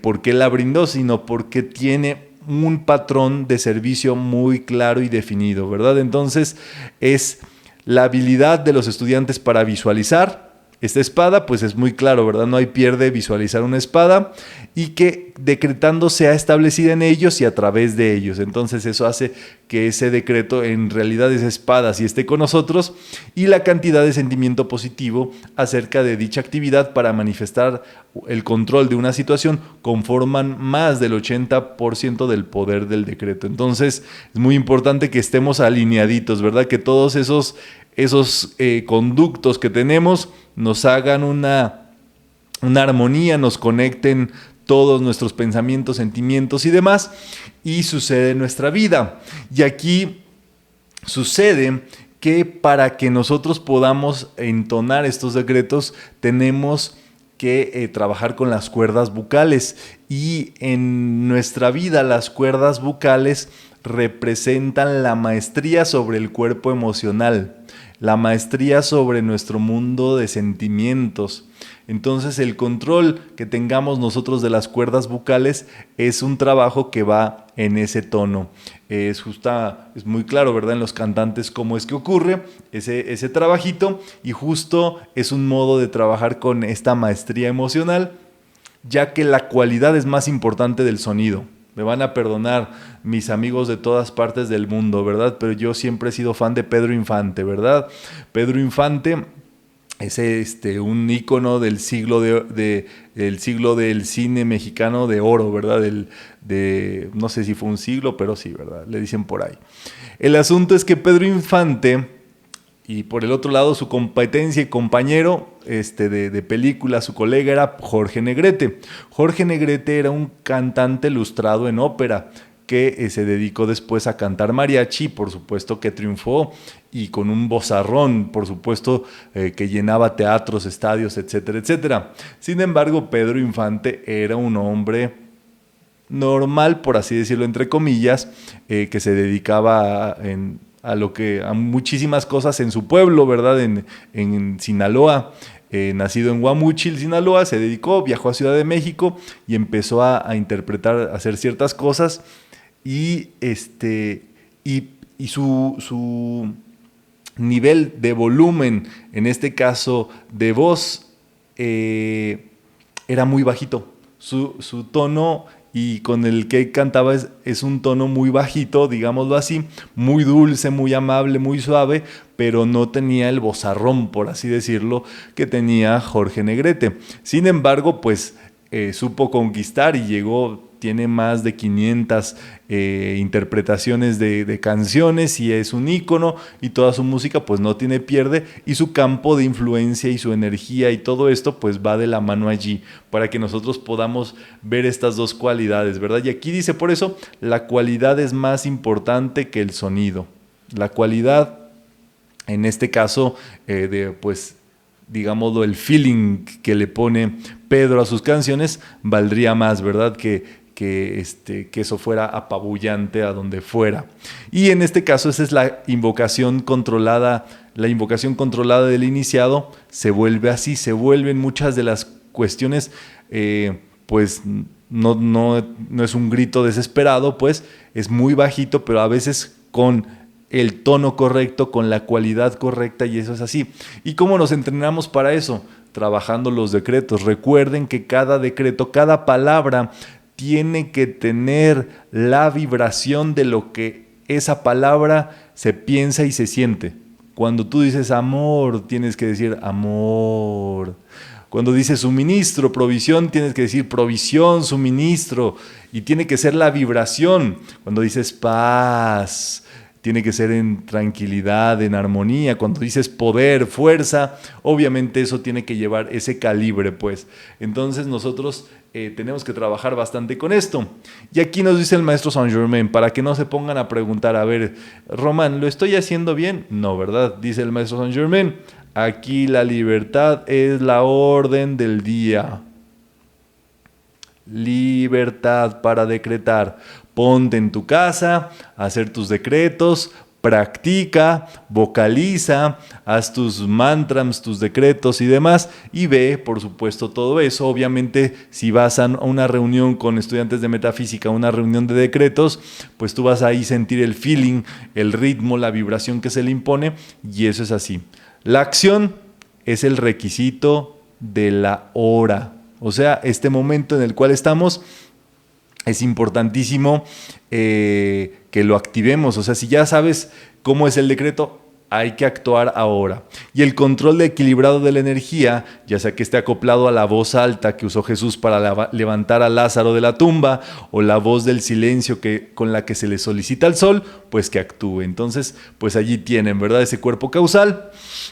porque él la brindó, sino porque tiene un patrón de servicio muy claro y definido, ¿verdad? Entonces es la habilidad de los estudiantes para visualizar, esta espada, pues es muy claro, ¿verdad? No hay pierde visualizar una espada y que decretando sea establecida en ellos y a través de ellos. Entonces eso hace que ese decreto en realidad esa espada sí esté con nosotros y la cantidad de sentimiento positivo acerca de dicha actividad para manifestar el control de una situación conforman más del 80% del poder del decreto. Entonces es muy importante que estemos alineaditos, ¿verdad? Que todos esos conductos que tenemos nos hagan una armonía, nos conecten todos nuestros pensamientos, sentimientos y demás, y sucede en nuestra vida. Y aquí sucede que para que nosotros podamos entonar estos decretos, tenemos que trabajar con las cuerdas bucales. Y en nuestra vida las cuerdas bucales representan la maestría sobre el cuerpo emocional, la maestría sobre nuestro mundo de sentimientos. Entonces el control que tengamos nosotros de las cuerdas bucales es un trabajo que va en ese tono. Es muy claro, ¿verdad? En los cantantes cómo es que ocurre ese trabajito, y justo es un modo de trabajar con esta maestría emocional, ya que la cualidad es más importante del sonido. Me van a perdonar mis amigos de todas partes del mundo, ¿verdad? Pero yo siempre he sido fan de Pedro Infante, ¿verdad? Pedro Infante es un ícono del siglo del siglo del cine mexicano de oro, ¿verdad? No sé si fue un siglo, pero sí, ¿verdad? Le dicen por ahí. El asunto es que Pedro Infante, y por el otro lado su competencia y compañero de película, su colega, era Jorge Negrete. Jorge Negrete era un cantante lustrado en ópera que se dedicó después a cantar mariachi, por supuesto que triunfó, y con un vozarrón, por supuesto, que llenaba teatros, estadios, etcétera, etcétera. Sin embargo, Pedro Infante era un hombre normal, por así decirlo, entre comillas, que se dedicaba a muchísimas cosas en su pueblo, ¿verdad? En Sinaloa. Nacido en Guamúchil, Sinaloa, se dedicó, viajó a Ciudad de México y empezó a interpretar, a hacer ciertas cosas, y su nivel de volumen, en este caso de voz, era muy bajito. Su tono y con el que cantaba es un tono muy bajito, digámoslo así, muy dulce, muy amable, muy suave, pero no tenía el vozarrón, por así decirlo, que tenía Jorge Negrete. Sin embargo, pues supo conquistar y tiene más de 500 interpretaciones de canciones, y es un ícono, y toda su música pues no tiene pierde, y su campo de influencia y su energía y todo esto pues va de la mano allí, para que nosotros podamos ver estas dos cualidades, ¿verdad? Y aquí dice, por eso, la cualidad es más importante que el sonido. La cualidad, en este caso, digámoslo, el feeling que le pone Pedro a sus canciones, valdría más, ¿verdad? Que eso fuera apabullante a donde fuera. Y en este caso, esa es la invocación controlada. La invocación controlada del iniciado se vuelve así, se vuelven muchas de las cuestiones, pues no es un grito desesperado, pues es muy bajito, pero a veces con el tono correcto, con la cualidad correcta, y eso es así. ¿Y cómo nos entrenamos para eso? Trabajando los decretos. Recuerden que cada decreto, cada palabra tiene que tener la vibración de lo que esa palabra se piensa y se siente. Cuando tú dices amor, tienes que decir amor. Cuando dices suministro, provisión, tienes que decir provisión, suministro. Y tiene que ser la vibración. Cuando dices paz, tiene que ser en tranquilidad, en armonía. Cuando dices poder, fuerza, obviamente eso tiene que llevar ese calibre, pues. Entonces nosotros tenemos que trabajar bastante con esto. Y aquí nos dice el maestro Saint Germain, para que no se pongan a preguntar, a ver, Román, ¿lo estoy haciendo bien? No, ¿verdad? Dice el maestro Saint Germain, aquí la libertad es la orden del día. Libertad para decretar. Ponte en tu casa a hacer tus decretos, practica, vocaliza, haz tus mantras, tus decretos y demás, y ve, por supuesto, todo eso. Obviamente, si vas a una reunión con estudiantes de metafísica, una reunión de decretos, pues tú vas ahí a sentir el feeling, el ritmo, la vibración que se le impone, y eso es así. La acción es el requisito de la hora. O sea, este momento en el cual estamos es importantísimo que lo activemos. O sea, si ya sabes cómo es el decreto, hay que actuar ahora. Y el control de equilibrado de la energía, ya sea que esté acoplado a la voz alta que usó Jesús para levantar a Lázaro de la tumba, o la voz del silencio con la que se le solicita al sol, pues que actúe. Entonces, pues allí tienen, ¿verdad? Ese cuerpo causal.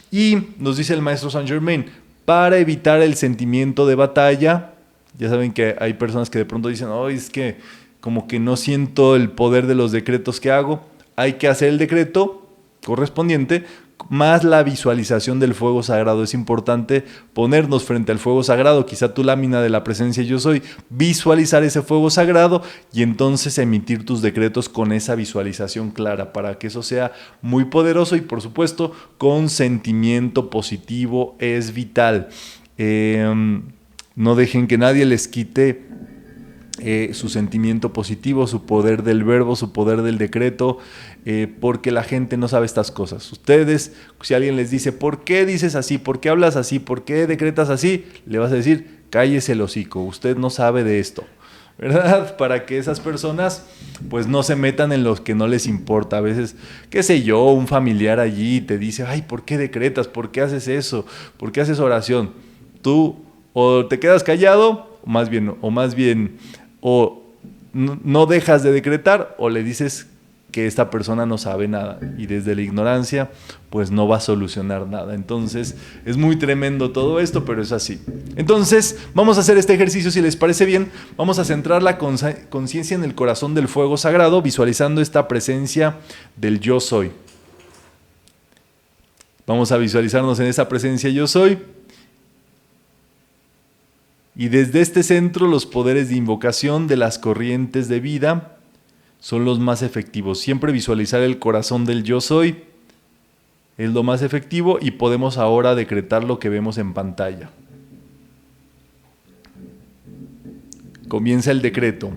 Y nos dice el maestro Saint Germain, para evitar el sentimiento de batalla, ya saben que hay personas que de pronto dicen, oh, es que como que no siento el poder de los decretos que hago. Hay que hacer el decreto correspondiente, más la visualización del fuego sagrado. Es importante ponernos frente al fuego sagrado, quizá tu lámina de la presencia yo soy, visualizar ese fuego sagrado y entonces emitir tus decretos con esa visualización clara para que eso sea muy poderoso y por supuesto con sentimiento positivo es vital. No dejen que nadie les quite su sentimiento positivo, su poder del verbo, su poder del decreto, porque la gente no sabe estas cosas. Ustedes, si alguien les dice, ¿por qué dices así? ¿Por qué hablas así? ¿Por qué decretas así? Le vas a decir, cállese el hocico, usted no sabe de esto, ¿verdad? Para que esas personas pues no se metan en los que no les importa. A veces, qué sé yo, un familiar allí te dice, ay, ¿por qué decretas? ¿Por qué haces eso? ¿Por qué haces oración? Tú o te quedas callado, o no dejas de decretar o le dices que esta persona no sabe nada y desde la ignorancia pues no va a solucionar nada. Entonces es muy tremendo todo esto, pero es así. Entonces vamos a hacer este ejercicio, si les parece bien. Vamos a centrar la conciencia en el corazón del fuego sagrado, visualizando esta presencia del yo soy. Vamos a visualizarnos en esa presencia yo soy. Y desde este centro los poderes de invocación de las corrientes de vida son los más efectivos. Siempre visualizar el corazón del yo soy es lo más efectivo y podemos ahora decretar lo que vemos en pantalla. Comienza el decreto.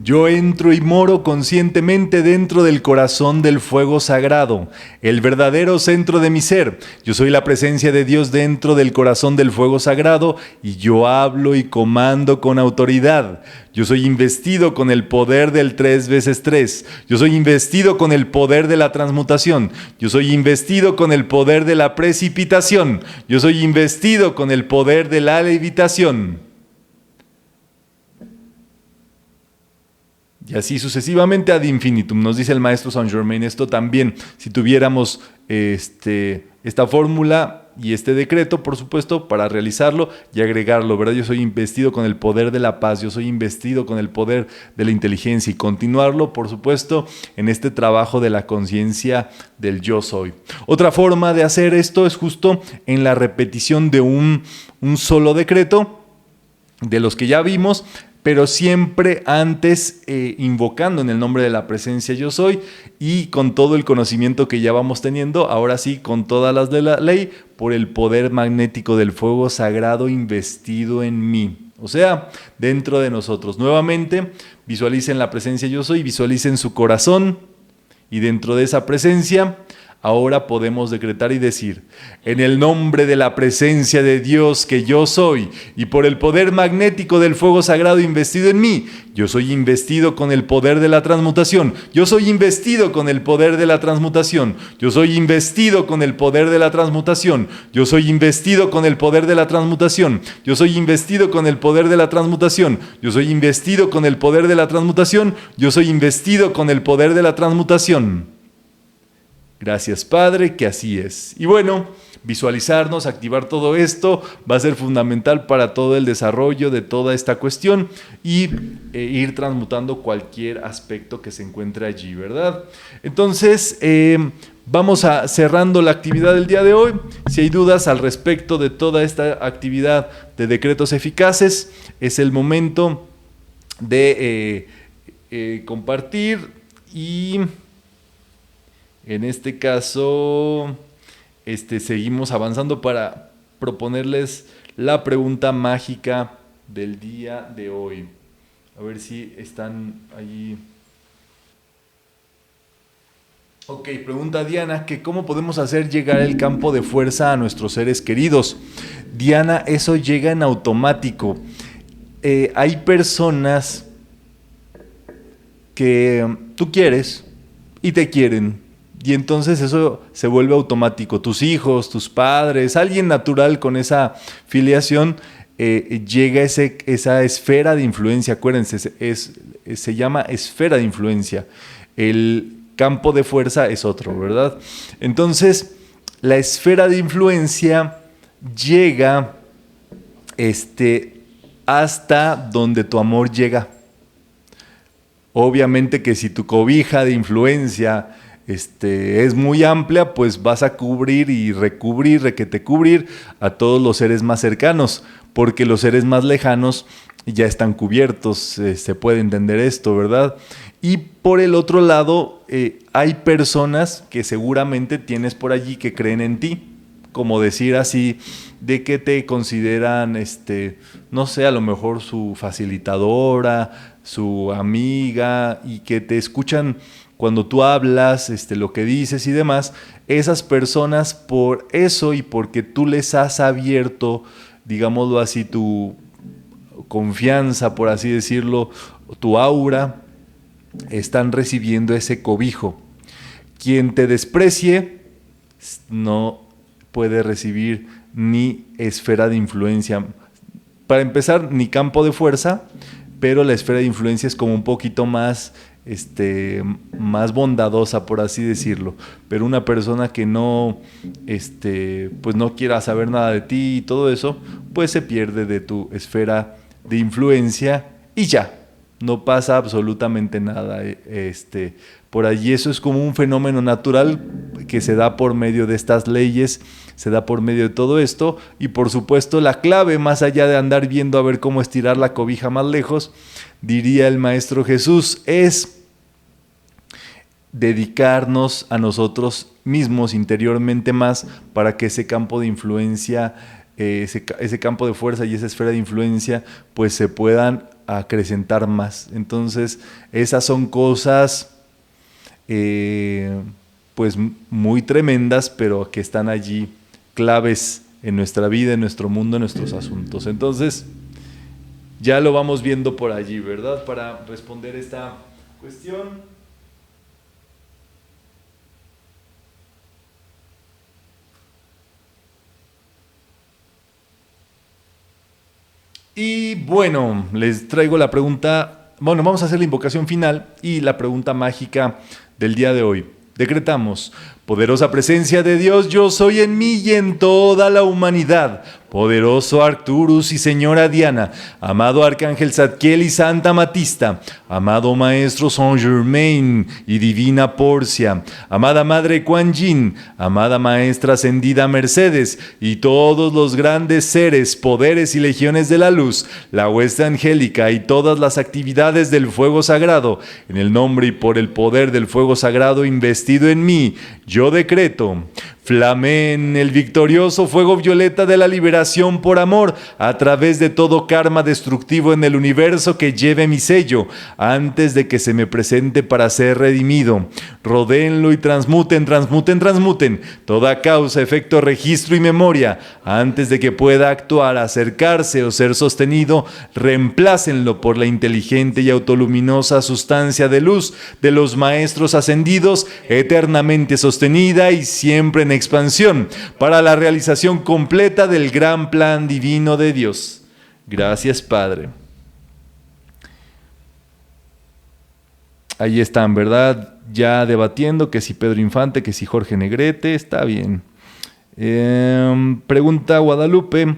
Yo entro y moro conscientemente dentro del corazón del fuego sagrado, el verdadero centro de mi ser. Yo soy la presencia de Dios dentro del corazón del fuego sagrado y yo hablo y comando con autoridad. Yo soy investido con el poder del 3x3. Yo soy investido con el poder de la transmutación. Yo soy investido con el poder de la precipitación. Yo soy investido con el poder de la levitación. Y así sucesivamente ad infinitum, nos dice el maestro Saint Germain. Esto también, si tuviéramos esta fórmula y este decreto, por supuesto, para realizarlo y agregarlo, ¿verdad? Yo soy investido con el poder de la paz, yo soy investido con el poder de la inteligencia y continuarlo, por supuesto, en este trabajo de la conciencia del yo soy. Otra forma de hacer esto es justo en la repetición de un solo decreto, de los que ya vimos, pero siempre antes invocando en el nombre de la presencia yo soy y con todo el conocimiento que ya vamos teniendo, ahora sí, con todas las de la ley, por el poder magnético del fuego sagrado investido en mí. O sea, dentro de nosotros. Nuevamente, visualicen la presencia yo soy, visualicen su corazón y dentro de esa presencia ahora podemos decretar y decir, en el nombre de la presencia de Dios que yo soy y por el poder magnético del fuego sagrado investido en mí, yo soy investido con el poder de la transmutación, yo soy investido con el poder de la transmutación, yo soy investido con el poder de la transmutación, yo soy investido con el poder de la transmutación, yo soy investido con el poder de la transmutación, yo soy investido con el poder de la transmutación, yo soy investido con el poder de la transmutación. Gracias, Padre, que así es. Y bueno, visualizarnos, activar todo esto va a ser fundamental para todo el desarrollo de toda esta cuestión y ir transmutando cualquier aspecto que se encuentre allí, ¿verdad? Entonces, vamos a cerrando la actividad del día de hoy. Si hay dudas al respecto de toda esta actividad de decretos eficaces, es el momento de compartir y... En este caso, seguimos avanzando para proponerles la pregunta mágica del día de hoy. A ver si están ahí. Ok, pregunta Diana que cómo podemos hacer llegar el campo de fuerza a nuestros seres queridos. Diana, eso llega en automático. Hay personas que tú quieres y te quieren. Y entonces eso se vuelve automático. Tus hijos, tus padres, alguien natural con esa filiación, llega esa esfera de influencia. Acuérdense, se llama esfera de influencia. El campo de fuerza es otro, ¿verdad? Entonces, la esfera de influencia llega hasta donde tu amor llega. Obviamente que si tu cobija de influencia es muy amplia, pues vas a cubrir y recubrir, requete cubrir a todos los seres más cercanos, porque los seres más lejanos ya están cubiertos, se puede entender esto, ¿verdad? Y por el otro lado, hay personas que seguramente tienes por allí que creen en ti, como decir así, de que te consideran, no sé, a lo mejor su facilitadora, su amiga, y que te escuchan cuando tú hablas, lo que dices y demás. Esas personas, por eso y porque tú les has abierto, digámoslo así, tu confianza, por así decirlo, tu aura, están recibiendo ese cobijo. Quien te desprecie no puede recibir ni esfera de influencia. Para empezar, ni campo de fuerza, pero la esfera de influencia es como un poquito más, más bondadosa, por así decirlo. Pero una persona que no, pues no quiera saber nada de ti y todo eso, pues se pierde de tu esfera de influencia y ya. No pasa absolutamente nada. Por allí eso es como un fenómeno natural que se da por medio de estas leyes, se da por medio de todo esto. Y por supuesto la clave, más allá de andar viendo a ver cómo estirar la cobija más lejos, diría el Maestro Jesús, es dedicarnos a nosotros mismos interiormente más para que ese campo de influencia, ese campo de fuerza y esa esfera de influencia pues se puedan acrecentar más. Entonces esas son cosas pues muy tremendas, pero que están allí claves en nuestra vida, en nuestro mundo, en nuestros asuntos. Entonces ya lo vamos viendo por allí, ¿verdad? Para responder esta cuestión. Y bueno, les traigo la pregunta, bueno, vamos a hacer la invocación final y la pregunta mágica del día de hoy. Decretamos: poderosa presencia de Dios, yo soy en mí y en toda la humanidad. Poderoso Arcturus y señora Diana, amado Arcángel Zadkiel y Santa Matista, amado Maestro Saint Germain y Divina Porcia, amada Madre Kuan Yin, amada Maestra Ascendida Mercedes y todos los grandes seres, poderes y legiones de la luz, la hueste angélica y todas las actividades del fuego sagrado, en el nombre y por el poder del fuego sagrado investido en mí, yo decreto: flamen el victorioso fuego violeta de la liberación por amor a través de todo karma destructivo en el universo que lleve mi sello antes de que se me presente para ser redimido. Rodéenlo y transmuten toda causa, efecto, registro y memoria antes de que pueda actuar, acercarse o ser sostenido. Reemplácenlo por la inteligente y autoluminosa sustancia de luz de los maestros ascendidos, eternamente sostenida y siempre en expansión, para la realización completa del gran plan divino de Dios. Gracias, Padre. Ahí están, ¿verdad? Ya debatiendo que si Pedro Infante, que si Jorge Negrete, está bien. Pregunta Guadalupe,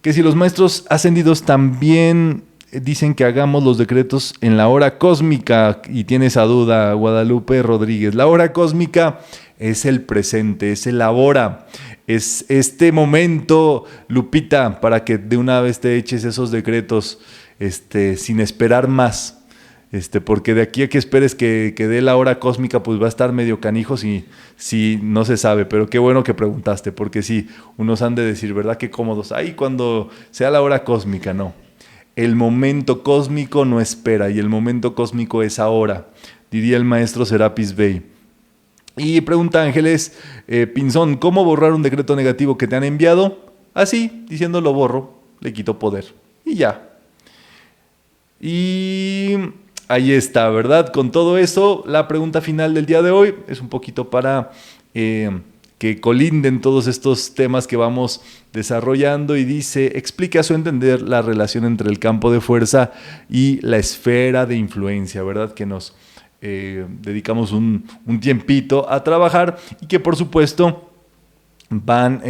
que si los maestros ascendidos también dicen que hagamos los decretos en la hora cósmica, y tiene esa duda Guadalupe Rodríguez. La hora cósmica es el presente, es el ahora, es este momento, Lupita, para que de una vez te eches esos decretos sin esperar más. Porque de aquí a que esperes que dé la hora cósmica, pues va a estar medio canijo si no se sabe. Pero qué bueno que preguntaste, porque sí, unos han de decir, ¿verdad? Qué cómodos. Ahí cuando sea la hora cósmica, no. El momento cósmico no espera, y el momento cósmico es ahora, diría el maestro Serapis Bey. Y pregunta Ángeles Pinzón, ¿cómo borrar un decreto negativo que te han enviado? Así, diciendo lo borro, le quito poder. Y ya. Y ahí está, ¿verdad? Con todo eso, la pregunta final del día de hoy es un poquito para que colinden todos estos temas que vamos desarrollando y dice, explique a su entender la relación entre el campo de fuerza y la esfera de influencia, ¿verdad? Que nos dedicamos un tiempito a trabajar y que por supuesto van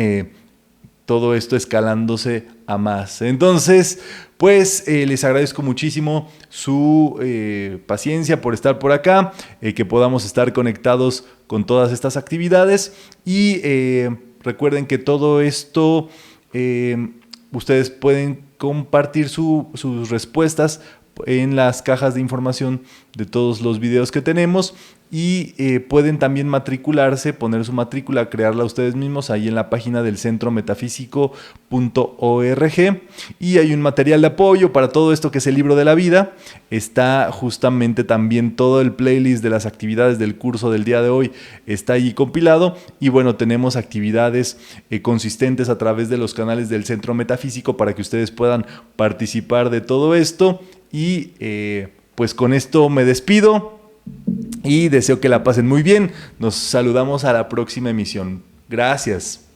todo esto escalándose a más. Entonces, pues les agradezco muchísimo su paciencia por estar por acá, que podamos estar conectados con todas estas actividades y recuerden que todo esto ustedes pueden compartir sus respuestas en las cajas de información de todos los videos que tenemos y pueden también matricularse, poner su matrícula, crearla ustedes mismos ahí en la página del centrometafísico.org y hay un material de apoyo para todo esto que es el libro de la vida. Está justamente también todo el playlist de las actividades del curso del día de hoy, está allí compilado y bueno, tenemos actividades consistentes a través de los canales del Centro Metafísico para que ustedes puedan participar de todo esto y pues con esto me despido y deseo que la pasen muy bien. Nos saludamos a la próxima emisión. Gracias.